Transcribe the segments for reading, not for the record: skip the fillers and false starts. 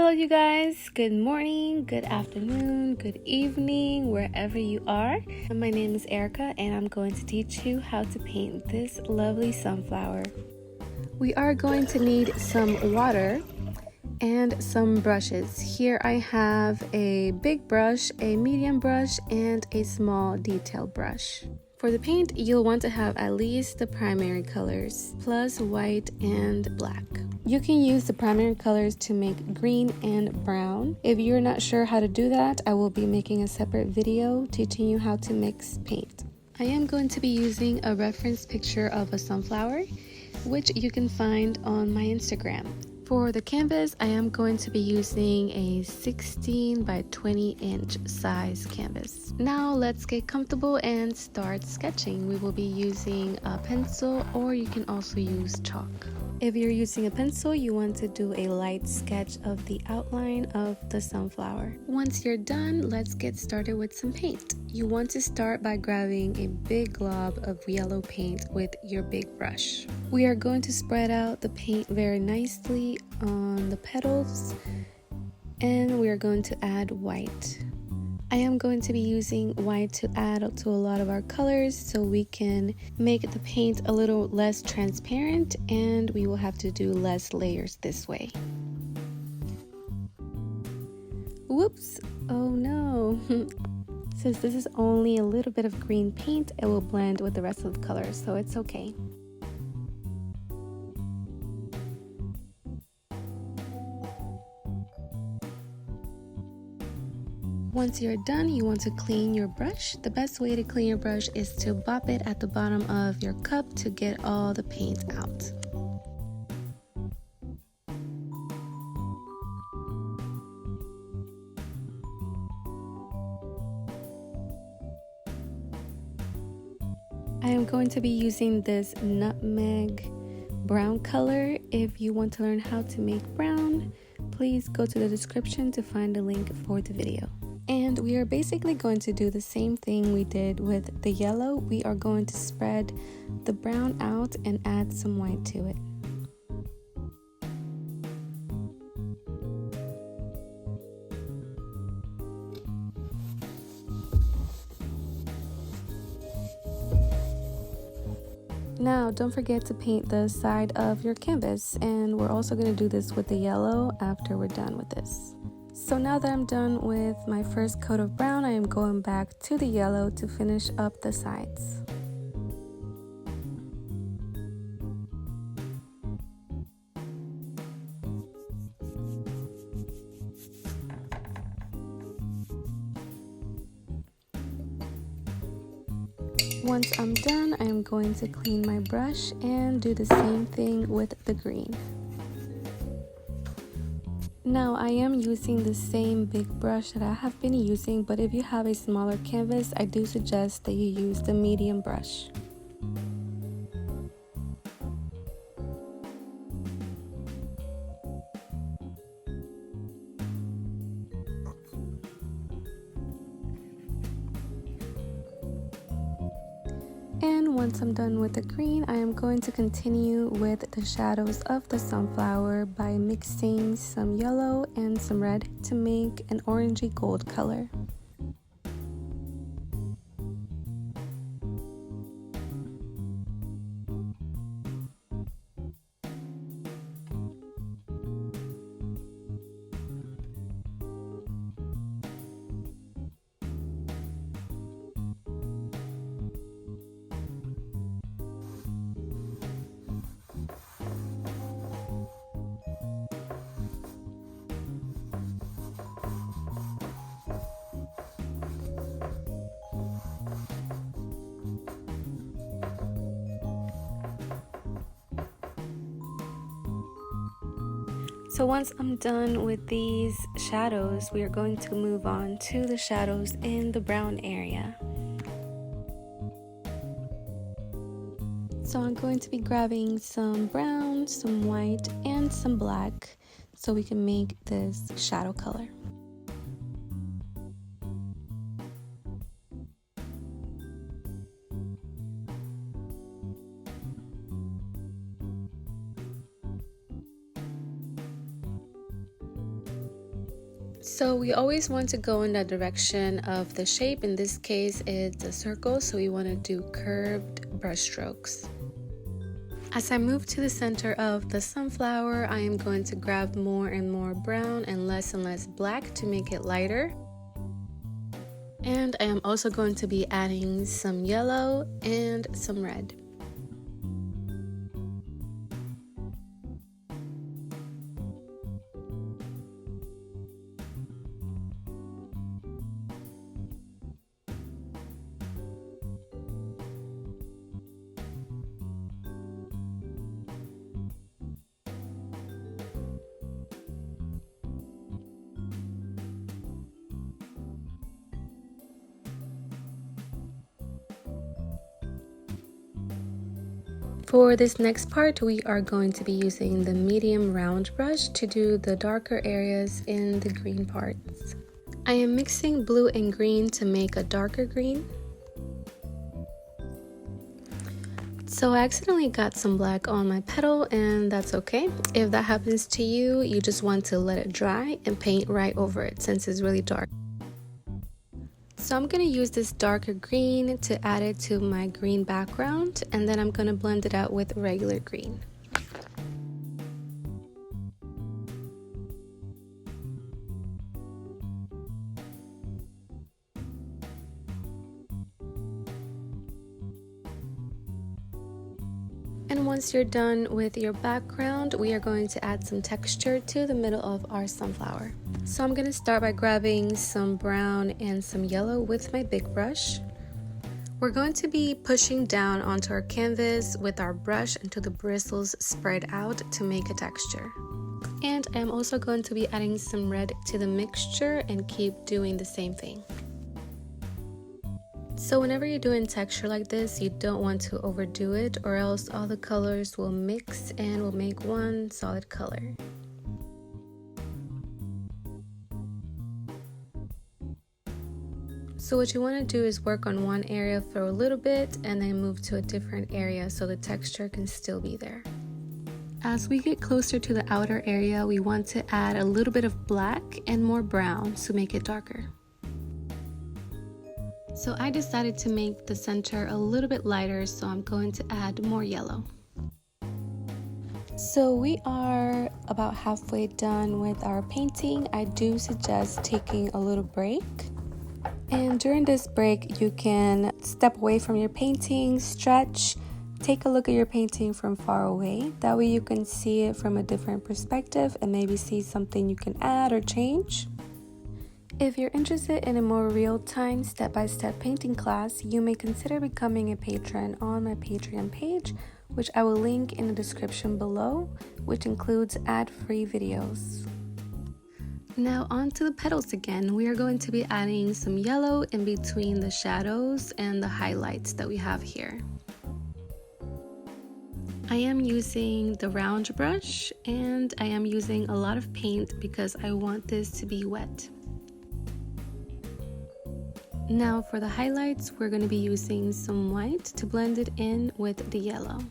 Hello you guys, good morning, good afternoon, good evening, wherever you are. My name is Erica and I'm going to teach you how to paint this lovely sunflower. We are going to need some water and some brushes. Here I have a big brush, a medium brush, and a small detail brush. For the paint, you'll want to have at least the primary colors, plus white and black. You can use the primary colors to make green and brown. If you're not sure how to do that, I will be making a separate video teaching you how to mix paint. I am going to be using a reference picture of a sunflower, which you can find on my Instagram. For the canvas, I am going to be using a 16 by 20 inch size canvas. Now let's get comfortable and start sketching. We will be using a pencil, or you can also use chalk. If you're using a pencil, you want to do a light sketch of the outline of the sunflower. Once you're done, let's get started with some paint. You want to start by grabbing a big glob of yellow paint with your big brush. We are going to spread out the paint very nicely on the petals, and we are going to add white. I am going to be using white to add to a lot of our colors so we can make the paint a little less transparent, and we will have to do less layers this way. Whoops! Oh no! Since this is only a little bit of green paint, it will blend with the rest of the colors, so it's okay. Once you're done, you want to clean your brush. The best way to clean your brush is to bop it at the bottom of your cup to get all the paint out. I am going to be using this Nutmeg brown color. If you want to learn how to make brown, please go to the description to find a link for the video. And we are basically going to do the same thing we did with the yellow. We are going to spread the brown out and add some white to it. Now, don't forget to paint the side of your canvas, and we're also going to do this with the yellow after we're done with this. So now that I'm done with my first coat of brown, I am going back to the yellow to finish up the sides. Once I'm done, I am going to clean my brush and do the same thing with the green. Now I am using the same big brush that I have been using, but if you have a smaller canvas, I do suggest that you use the medium brush. And once I'm done with the green, I am going to continue with the shadows of the sunflower by mixing some yellow and some red to make an orangey gold color. So once I'm done with these shadows, we are going to move on to the shadows in the brown area. So I'm going to be grabbing some brown, some white, and some black so we can make this shadow color. So we always want to go in the direction of the shape. In this case, it's a circle, so we want to do curved brush strokes. As I move to the center of the sunflower, I am going to grab more and more brown and less black to make it lighter. And I am also going to be adding some yellow and some red. For this next part, we are going to be using the medium round brush to do the darker areas in the green parts. I am mixing blue and green to make a darker green. So I accidentally got some black on my petal, and that's okay. If that happens to you, you just want to let it dry and paint right over it since it's really dark. So I'm going to use this darker green to add it to my green background, and then I'm going to blend it out with regular green. And once you're done with your background, we are going to add some texture to the middle of our sunflower. So I'm going to start by grabbing some brown and some yellow with my big brush. We're going to be pushing down onto our canvas with our brush until the bristles spread out to make a texture. And I'm also going to be adding some red to the mixture and keep doing the same thing. So whenever you're doing texture like this, you don't want to overdo it, or else all the colors will mix and will make one solid color. So what you want to do is work on one area for a little bit and then move to a different area so the texture can still be there. As we get closer to the outer area, we want to add a little bit of black and more brown to make it darker. So I decided to make the center a little bit lighter, so I'm going to add more yellow. So we are about halfway done with our painting. I do suggest taking a little break. And during this break, you can step away from your painting, stretch, take a look at your painting from far away. That way you can see it from a different perspective and maybe see something you can add or change. If you're interested in a more real-time, step-by-step painting class, you may consider becoming a patron on my Patreon page, which I will link in the description below, which includes ad-free videos. Now on to the petals again. We are going to be adding some yellow in between the shadows and the highlights that we have here. I am using the round brush, and I am using a lot of paint because I want this to be wet. Now for the highlights, we're going to be using some white to blend it in with the yellow.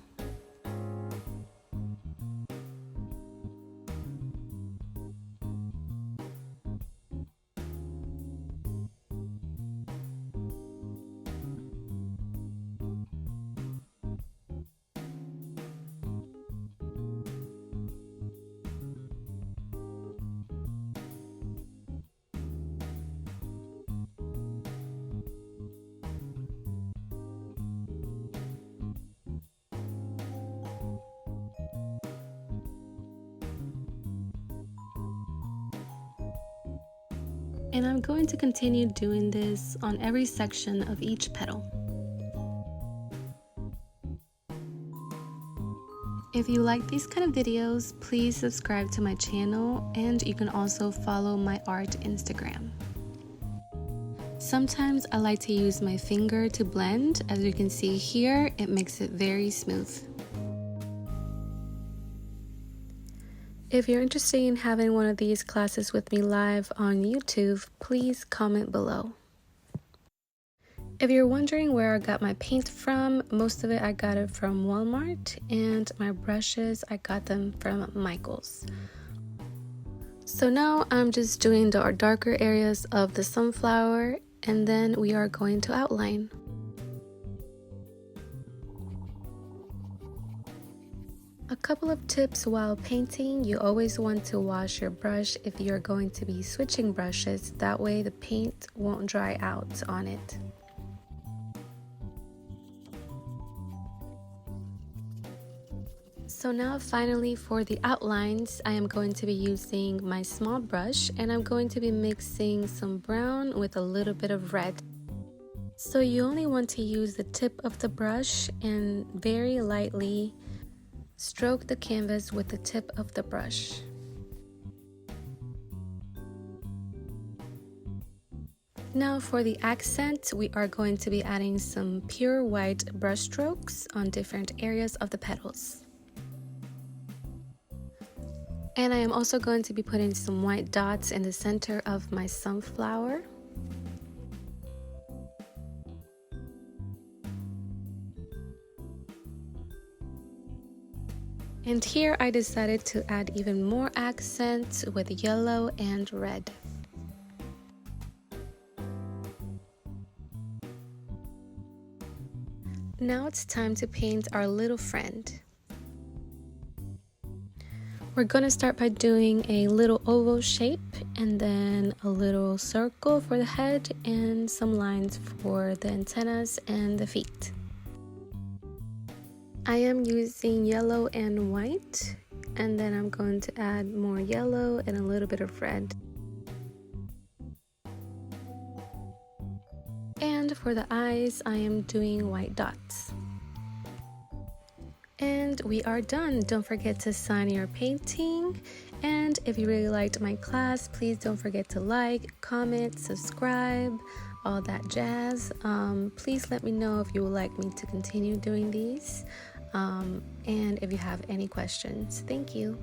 And I'm going to continue doing this on every section of each petal. If you like these kind of videos, please subscribe to my channel, and you can also follow my art Instagram. Sometimes I like to use my finger to blend. As you can see here, it makes it very smooth. If you're interested in having one of these classes with me live on YouTube, please comment below. If you're wondering where I got my paint from, most of it I got it from Walmart, and my brushes I got them from Michael's. So now I'm just doing the darker areas of the sunflower, and then we are going to outline. A couple of tips while painting: you always want to wash your brush if you're going to be switching brushes, that way the paint won't dry out on it. So now finally for the outlines, I am going to be using my small brush, and I'm going to be mixing some brown with a little bit of red. So you only want to use the tip of the brush and very lightly stroke the canvas with the tip of the brush. Now for the accent, we are going to be adding some pure white brush strokes on different areas of the petals. And I am also going to be putting some white dots in the center of my sunflower. And here I decided to add even more accents with yellow and red. Now it's time to paint our little friend. We're gonna start by doing a little oval shape, and then a little circle for the head and some lines for the antennas and the feet. I am using yellow and white, and then I'm going to add more yellow and a little bit of red. And for the eyes, I am doing white dots. And we are done. Don't forget to sign your painting. And if you really liked my class, please don't forget to like, comment, subscribe, all that jazz. Please let me know if you would like me to continue doing these. And if you have any questions. Thank you.